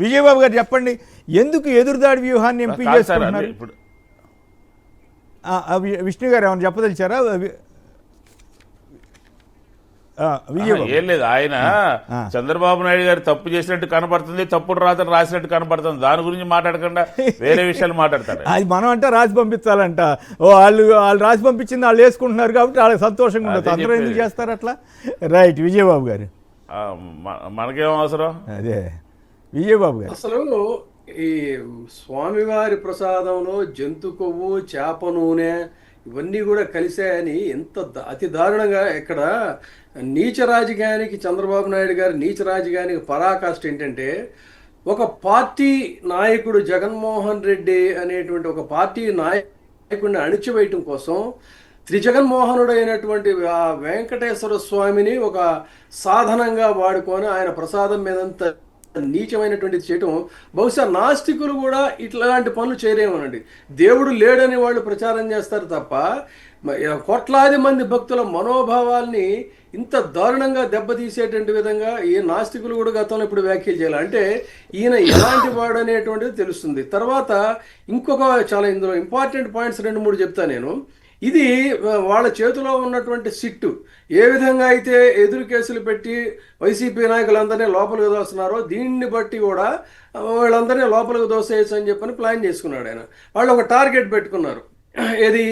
విజయబాబు గారు చెప్పండి, ఎందుకు ఎదురుదాడి వ్యూహాన్ని ఎంపిక చేసుకుంటున్నారు? విష్ణు గారు ఏమైనా చెప్పదలిచారా? ఏం లేదు, ఆయన చంద్రబాబు నాయుడు గారు తప్పు చేసినట్టు కనపడుతుంది, తప్పుడు రాతలు రాసినట్టు కనపడుతుంది, దాని గురించి మాట్లాడకుండా వేరే విషయాలు మాట్లాడతారు. అది మనం అంటే రాసి పంపించాలంట. వాళ్ళు రాసి పంపించింది వాళ్ళు వేసుకుంటున్నారు కాబట్టి వాళ్ళకి సంతోషంగా ఉండదు. అందరూ ఎందుకు చేస్తారు అట్లా? రైట్ విజయబాబు గారు, మనకేం అవసరం? అదే విజయబాబు గారు, అసలు ఈ స్వామివారి ప్రసాదంలో జంతు కొవ్వు, చేప నూనె ఇవన్నీ కూడా కలిసాయని ఎంత అతి దారుణంగా ఇక్కడ నీచ రాజకీయానికి, చంద్రబాబు నాయుడు గారి నీచ రాజకీయానికి పరాకాష్ట ఏంటంటే, ఒక పార్టీ నాయకుడు జగన్మోహన్ రెడ్డి అనేటువంటి ఒక పార్టీ నాయకుడిని అణిచివేయటం కోసం త్రిజగన్మోహనుడు అయినటువంటి ఆ వెంకటేశ్వర స్వామిని ఒక సాధనంగా వాడుకొని ఆయన ప్రసాదం మీదంతా నీచమైనటువంటిది చేయటం. బహుశా నాస్తికులు కూడా ఇట్లాంటి పనులు చేయలేమనండి. దేవుడు లేడని వాళ్ళు ప్రచారం చేస్తారు తప్ప కోట్లాది మంది భక్తుల మనోభావాల్ని ఇంత దారుణంగా దెబ్బతీసేటువంటి విధంగా ఈ నాస్తికులు కూడా గతంలో ఇప్పుడు వ్యాఖ్యలు చేయాలి. అంటే ఈయన ఎలాంటి వాడు అనేటువంటిది తెలుస్తుంది. తర్వాత ఇంకొక చాలా ఇందులో ఇంపార్టెంట్ పాయింట్స్ 2-3 చెప్తా నేను. ఇది వాళ్ళ చేతిలో ఉన్నటువంటి సిట్టు ఏ విధంగా అయితే ఎదురు కేసులు పెట్టి వైసీపీ నాయకులందరినీ లోపలికి దోస్తున్నారో, దీన్ని బట్టి కూడా వీళ్ళందరినీ లోపలికి దోసేయచ్చు అని చెప్పని ప్లాన్ చేసుకున్నాడు ఆయన. వాళ్ళు ఒక టార్గెట్ పెట్టుకున్నారు. ఏది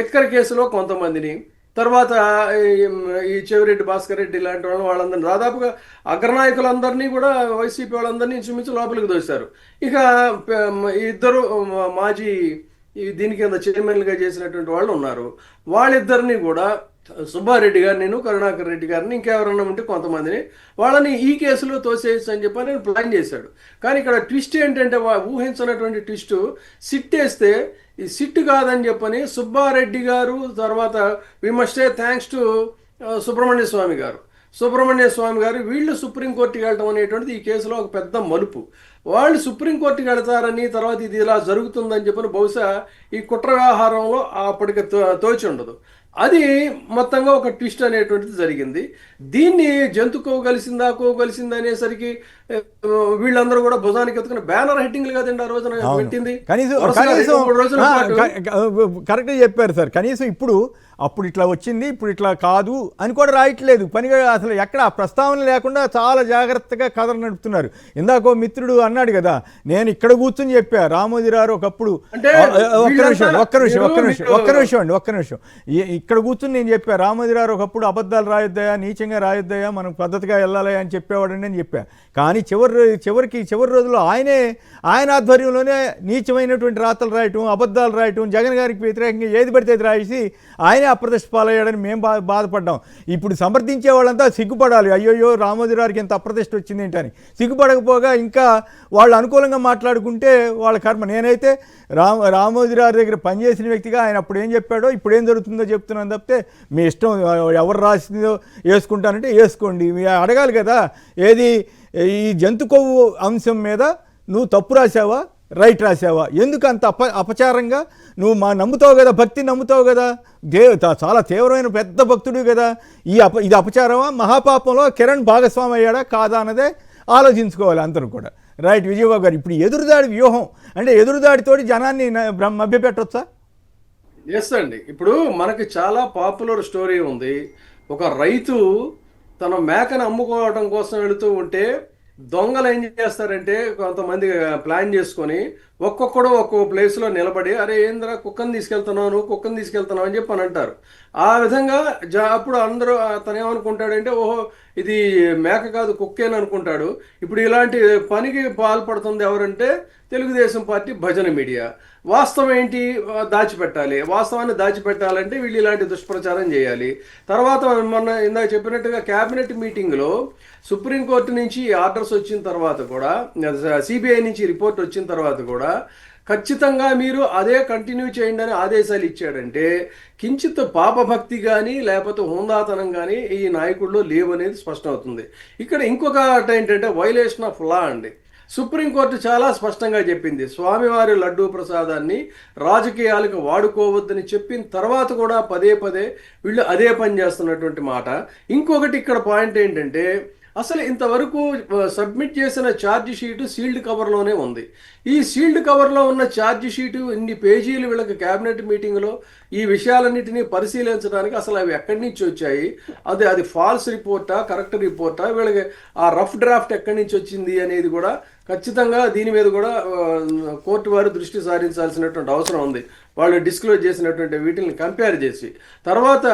లిక్కర్ కేసులో కొంతమందిని, తర్వాత ఈ చెవిరెడ్డి భాస్కర్ రెడ్డి ఇలాంటి వాళ్ళందరినీ దాదాపుగా అగ్రనాయకులందరినీ కూడా వైసీపీ వాళ్ళందరినీ ఇంచుమించు లోపలికి దోశారు. ఇక ఇద్దరు మాజీ దీని కింద చైర్మన్లుగా చేసినటువంటి వాళ్ళు ఉన్నారు. వాళ్ళిద్దరిని కూడా సుబ్బారెడ్డి గారిని, కరుణాకర్ రెడ్డి గారిని, ఇంకెవరన్నా ఉంటే కొంతమందిని వాళ్ళని ఈ కేసులో తోసేయచ్చు అని చెప్పి నేను ప్లాన్ చేశాడు. కానీ ఇక్కడ ట్విస్ట్ ఏంటంటే, ఊహించినటువంటి ట్విస్ట్, సిట్ వేస్తే ఈ సిట్ కాదని చెప్పని సుబ్బారెడ్డి గారు, తర్వాత we must say thanks to Subrahmanya Swamy garu వీళ్ళు సుప్రీంకోర్టుకి వెళ్ళటం అనేటువంటిది ఈ కేసులో ఒక పెద్ద మలుపు. వాళ్ళు సుప్రీంకోర్టుకి వెళతారని, తర్వాత ఇది ఇలా జరుగుతుందని చెప్పని బహుశా ఈ కుట్ర వ్యవహారంలో అప్పటికి తోచి ఉండదు. అది మొత్తంగా ఒక ట్విస్ట్ అనేటువంటిది జరిగింది. దీన్ని జంతు కొవ్వు కలిసిందా అనేసరికి వీళ్ళందరూ కూడా భుజానికి ఎత్తుకుని బ్యానర్ హెడ్డింగ్లు కదండి ఆ రోజున పెట్టింది. కరెక్ట్గా చెప్పారు సార్. కనీసం అప్పుడు ఇట్లా వచ్చింది, ఇప్పుడు ఇట్లా కాదు అని కూడా రాయట్లేదు. పనిగా అసలు ఎక్కడ ప్రస్తావన లేకుండా చాలా జాగ్రత్తగా కథలు నడుపుతున్నారు. ఇందాకో మిత్రుడు అన్నాడు కదా, నేను ఇక్కడ కూర్చొని చెప్పా రామోజీరావు ఒకప్పుడు. ఒక్క నిమిషం ఇక్కడ కూర్చుని నేను చెప్పా, రామోజీరావు ఒకప్పుడు అబద్ధాలు రాయొద్దయా, నీచంగా రాయొద్దయా, మనం పద్ధతిగా వెళ్ళాలి అని చెప్పేవాడని నేను చెప్పా. కానీ చివరి రోజుల్లో ఆయన ఆధ్వర్యంలోనే నీచమైనటువంటి రాతలు రాయటం, అబద్ధాలు రాయటం, జగన్ గారికి వ్యతిరేకంగా ఏది పడితే అది రాసి ఆయనే అప్రతిష్ట పాలయ్యాడని మేము బాధపడ్డాం. ఇప్పుడు సమర్థించే వాళ్ళంతా సిగ్గుపడాలి. అయ్యోయ్యో రామోజీరావుకి ఎంత అప్రతిష్ట వచ్చింది ఏంటని. సిగ్గుపడకపోగా ఇంకా వాళ్ళు అనుకూలంగా మాట్లాడుకుంటే వాళ్ళ కర్మ. నేనైతే రామోజీరావు దగ్గర పనిచేసిన వ్యక్తిగా ఆయన అప్పుడు ఏం చెప్పాడో ఇప్పుడు ఏం జరుగుతుందో చెప్తున్నాను తప్పితే, మీ ఇష్టం ఎవరు రాసిందో వేసుకుంటానంటే వేసుకోండి. అడగాలి కదా, ఏది ఈ జంతు కొవ్వు అంశం మీద నువ్వు తప్పు రాసావా, రైట్ రాసావా, ఎందుకు అంత అపచారంగా నువ్వు నమ్ముతావు కదా, భక్తి నమ్ముతావు కదా, చాలా తీవ్రమైన పెద్ద భక్తుడు కదా, ఇది అపచారమా, మహాపాపంలో కిరణ్ భాగస్వామి అయ్యాడా కాదా అన్నదే ఆలోచించుకోవాలి అందరూ కూడా. రైట్ విజయబాబు గారు, ఇప్పుడు ఎదురుదాడి వ్యూహం అంటే ఎదురుదాడితోటి జనాన్ని మభ్యపెట్టొచ్చా? ఎస్ అండి. ఇప్పుడు మనకి చాలా పాపులర్ స్టోరీ ఉంది. ఒక రైతు తన మేకను అమ్ముకోవడం కోసం వెళుతూ ఉంటే దొంగలు ఏం చేస్తారంటే, కొంతమంది ప్లాన్ చేసుకొని ఒక్కొక్కడు ఒక్కొక్క ప్లేస్లో నిలబడి, అరే ఏంద్రా కుక్కని తీసుకెళ్తున్నావు అని చెప్పి అని అంటారు. ఆ విధంగా అప్పుడు అందరూ అతను ఏమనుకుంటాడంటే, ఓహో ఇది మేక కాదు కుక్కేని అనుకుంటాడు. ఇప్పుడు ఇలాంటి పనికి పాల్పడుతుంది ఎవరంటే తెలుగుదేశం పార్టీ భజన మీడియా. వాస్తవం ఏంటి, వాస్తవాన్ని దాచిపెట్టాలంటే వీళ్ళు ఇలాంటి దుష్ప్రచారం చేయాలి. తర్వాత మొన్న ఇందాక చెప్పినట్టుగా క్యాబినెట్ మీటింగ్లో సుప్రీంకోర్టు నుంచి ఆర్డర్స్ వచ్చిన తర్వాత కూడా, సిబిఐ నుంచి రిపోర్ట్ వచ్చిన తర్వాత కూడా ఖచ్చితంగా మీరు అదే కంటిన్యూ చేయండి అని ఆదేశాలు ఇచ్చాడంటే కించిత్ పాపభక్తి కానీ లేకపోతే హుందాతనం కానీ ఈ నాయకుల్లో లేవనేది స్పష్టమవుతుంది. ఇక్కడ ఇంకొకటి ఏంటంటే వైలేషన్ ఆఫ్ లా అండి. సుప్రీంకోర్టు చాలా స్పష్టంగా చెప్పింది, స్వామివారి లడ్డూ ప్రసాదాన్ని రాజకీయాలకు వాడుకోవద్దని చెప్పిన తర్వాత కూడా పదే వీళ్ళు అదే పని చేస్తున్నటువంటి మాట. ఇంకొకటి ఇక్కడ పాయింట్ ఏంటంటే, అసలు ఇంతవరకు సబ్మిట్ చేసిన ఛార్జ్ షీటు సీల్డ్ కవర్లోనే ఉంది. ఈ సీల్డ్ కవర్లో ఉన్న ఛార్జ్ షీటు ఇన్ని పేజీలు వీళ్ళకి క్యాబినెట్ మీటింగ్లో ఈ విషయాలన్నింటినీ పరిశీలించడానికి అసలు అవి ఎక్కడి నుంచి వచ్చాయి, అది ఫాల్స్ రిపోర్టా కరెక్ట్ రిపోర్టా, వీళ్ళకి ఆ రఫ్ డ్రాఫ్ట్ ఎక్కడి నుంచి వచ్చింది అనేది కూడా ఖచ్చితంగా దీని మీద కూడా కోర్టు వారు దృష్టి సారించాల్సినటువంటి అవసరం ఉంది. వాళ్ళు డిస్క్లోజ్ చేసినటువంటి వీటిని కంపేర్ చేసి. తర్వాత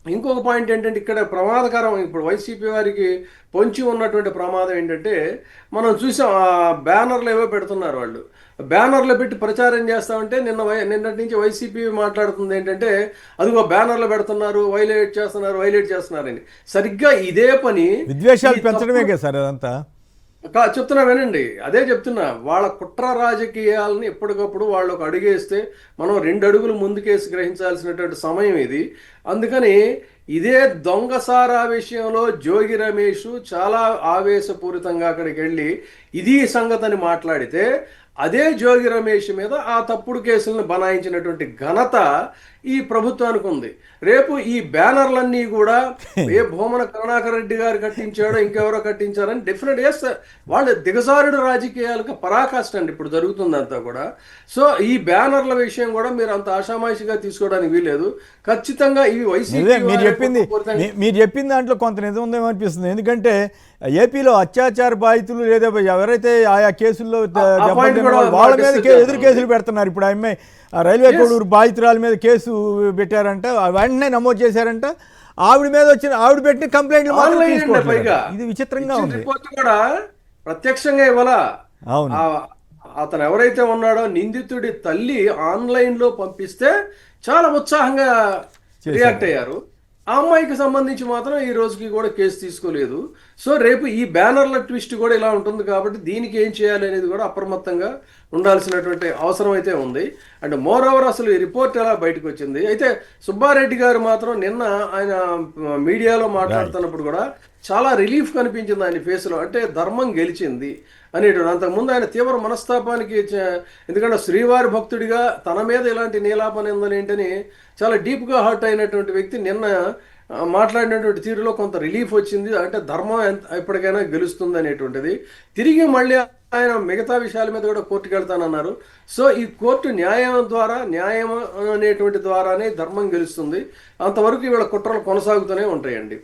ఇంకొక పాయింట్ ఏంటంటే ఇక్కడ ప్రమాదకరం, ఇప్పుడు వైసీపీ వారికి పొంచి ఉన్నటువంటి ప్రమాదం ఏంటంటే మనం చూసాం, ఆ బ్యానర్లు ఏవో పెడుతున్నారు వాళ్ళు. బ్యానర్లు పెట్టి ప్రచారం చేస్తామంటే నిన్నటి నుంచి వైసీపీ మాట్లాడుతుంది ఏంటంటే అదిగో బ్యానర్లు పెడుతున్నారు, వైలేట్ చేస్తున్నారని. సరిగ్గా ఇదే పని విద్వేషాలు పెంచడమే కదా సార్ అదంతా. చెప్తున్నా వినండి, అదే చెప్తున్నా. వాళ్ళ కుట్ర రాజకీయాలని ఎప్పటికప్పుడు వాళ్ళకు అడుగేస్తే మనం 2 అడుగులు ముందుకేసి గ్రహించాల్సినటువంటి సమయం ఇది. అందుకని ఇదే దొంగసారా విషయంలో జోగి రమేష్ చాలా ఆవేశపూరితంగా అక్కడికి వెళ్ళి ఇది సంగతిని మాట్లాడితే అదే జోగి రమేష్ మీద ఆ తప్పుడు కేసులను బనాయించినటువంటి ఘనత ఈ ప్రభుత్వానికి ఉంది. రేపు ఈ బ్యానర్లన్నీ కూడా ఏ భూమన కరుణాకర్ రెడ్డి గారు కట్టించాడో ఇంకెవరో కట్టించారని డెఫినెట్ వాళ్ళు దిగజారుడు రాజకీయాలకు పరాకాష్ట అండి ఇప్పుడు జరుగుతుందంతా కూడా. సో ఈ బ్యానర్ల విషయం కూడా మీరు అంత ఆషామాషిగా తీసుకోవడానికి వీలేదు. ఖచ్చితంగా ఇవి వైసీపీ మీరు చెప్పిన దాంట్లో కొంత నిజం ఉందేమో అనిపిస్తుంది. ఎందుకంటే ఏపీలో అత్యాచార బాధితులు లేదా ఎవరైతే ఆయా కేసుల్లో వాళ్ళ మీద ఎదురు కేసులు పెడుతున్నారు. ఇప్పుడు ఆమె రైల్వే కోడూరు బాధితురాల మీద కేసు పెట్టారంట, వెంటనే నమోదు చేశారంట. ఆవిడ పెట్టిన కంప్లైంట్లు ఇది విచిత్రంగా ఉంది. కూడా ప్రత్యక్షంగా ఇవ్వాలా. అవును, అతను ఎవరైతే ఉన్నాడో నిందితుడి తల్లి ఆన్లైన్ లో పంపిస్తే చాలా ఉత్సాహంగా రియాక్ట్ అయ్యారు. ఆ అమ్మాయికి సంబంధించి మాత్రం ఈ రోజుకి కూడా కేసు తీసుకోలేదు. సో రేపు ఈ బ్యానర్ల ట్విస్ట్ కూడా ఇలా ఉంటుంది కాబట్టి దీనికి ఏం చేయాలి అనేది కూడా అప్రమత్తంగా ఉండాల్సినటువంటి అవసరం అయితే ఉంది. అండ్ మోర్ ఓవర్ అసలు ఈ రిపోర్ట్ ఎలా బయటకు వచ్చింది అయితే సుబ్బారెడ్డి గారు మాత్రం నిన్న ఆయన మీడియాలో మాట్లాడుతున్నప్పుడు కూడా చాలా రిలీఫ్ కనిపించింది ఆయన ఫేస్లో. అంటే ధర్మం గెలిచింది అనేటువంటి. అంతకుముందు ఆయన తీవ్ర మనస్తాపానికి, ఎందుకంటే శ్రీవారి భక్తుడిగా తన మీద ఇలాంటి నీలాపన ఏంటని చాలా డీప్గా హర్ట్ అయినటువంటి వ్యక్తి నిన్న మాట్లాడినటువంటి తీరులో కొంత రిలీఫ్ వచ్చింది. అంటే ధర్మం ఎప్పటికైనా గెలుస్తుంది అనేటువంటిది. తిరిగి మళ్ళీ ఆయన మిగతా విషయాల మీద కూడా కోర్టుకు వెళ్తానన్నారు. సో ఈ కోర్టు న్యాయం అనేటువంటి ద్వారానే ధర్మం గెలుస్తుంది. అంతవరకు ఇవాళ కుట్రలు కొనసాగుతూనే ఉంటాయండి.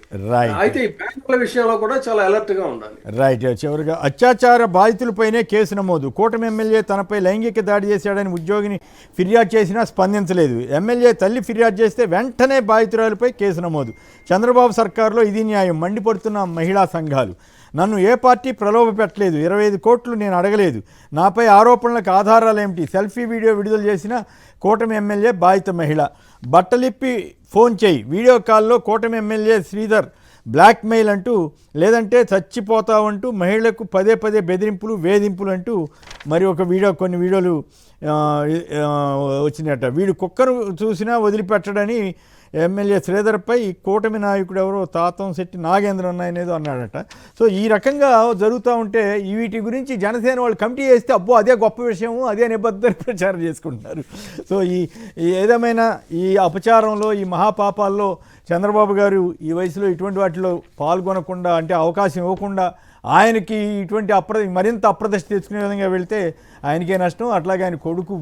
అయితే ఈ బ్యాంకుల విషయంలో కూడా చాలా అలర్ట్ గా ఉండాలి. రైట్. చివరిగా అత్యాచార బాధితులపైనే కేసు నమోదు. కూటమి ఎమ్మెల్యే తనపై లైంగిక దాడి చేశాడని ఉద్యోగిని ఫిర్యాదు చేసినా స్పందించలేదు. ఎమ్మెల్యే తల్లి ఫిర్యాదు చేస్తే వెంటనే బాధితురాలపై కేసు నమోదు. చంద్రబాబు సర్కారులో ఇది న్యాయం మండిపడుతున్న మహిళా సంఘాలు. నన్ను ఏ పార్టీ ప్రలోభ పెట్టలేదు, 25 కోట్లు నేను అడగలేదు, నాపై ఆరోపణలకు ఆధారాలు ఏమిటి? సెల్ఫీ వీడియో విడుదల చేసిన కూటమి ఎమ్మెల్యే బాధిత మహిళ. బట్టలిప్పి ఫోన్ చేయి, వీడియో కాల్లో కూటమి ఎమ్మెల్యే శ్రీధర్ బ్లాక్మెయిల్ అంటూ, లేదంటే చచ్చిపోతావంటూ మహిళలకు పదే బెదిరింపులు వేధింపులు అంటూ మరి ఒక కొన్ని వీడియోలు వచ్చినట్ట. వీడు కుక్కను చూసినా వదిలిపెట్టడని ఎమ్మెల్యే శ్రీధర్పై కూటమి నాయకుడు ఎవరో తాతంశెట్టి నాగేంద్రన్ అనేది అన్నాడట. సో ఈ రకంగా జరుగుతూ ఉంటే వీటి గురించి జనసేన వాళ్ళు కమిటీ చేస్తే అబ్బో అదే గొప్ప విషయము, అదే నిబద్ధత ప్రచారం చేసుకుంటున్నారు. సో ఏదేమైనా ఈ అపచారంలో, ఈ మహాపాపాల్లో చంద్రబాబు గారు ఈ వయసులో ఇటువంటి వాటిలో పాల్గొనకుండా, అంటే అవకాశం ఇవ్వకుండా ఆయనకి ఇటువంటి మరింత అప్రదర్శ తెచ్చుకునే విధంగా వెళ్తే ఆయనకే నష్టం. అట్లాగే ఆయన కొడుకు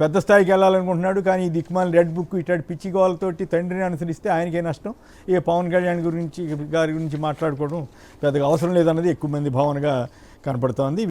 పెద్ద స్థాయికి వెళ్ళాలనుకుంటున్నాడు, కానీ ఈ దిక్మాల రెడ్ బుక్ ఇట్లాంటి పిచ్చి గోలతోటి తండ్రిని అనుసరిస్తే ఆయనకే నష్టం. ఇక పవన్ కళ్యాణ్ గారి గురించి మాట్లాడుకోవడం పెద్దగా అవసరం లేదన్నది ఎక్కువ మంది భావనగా కనపడుతోంది.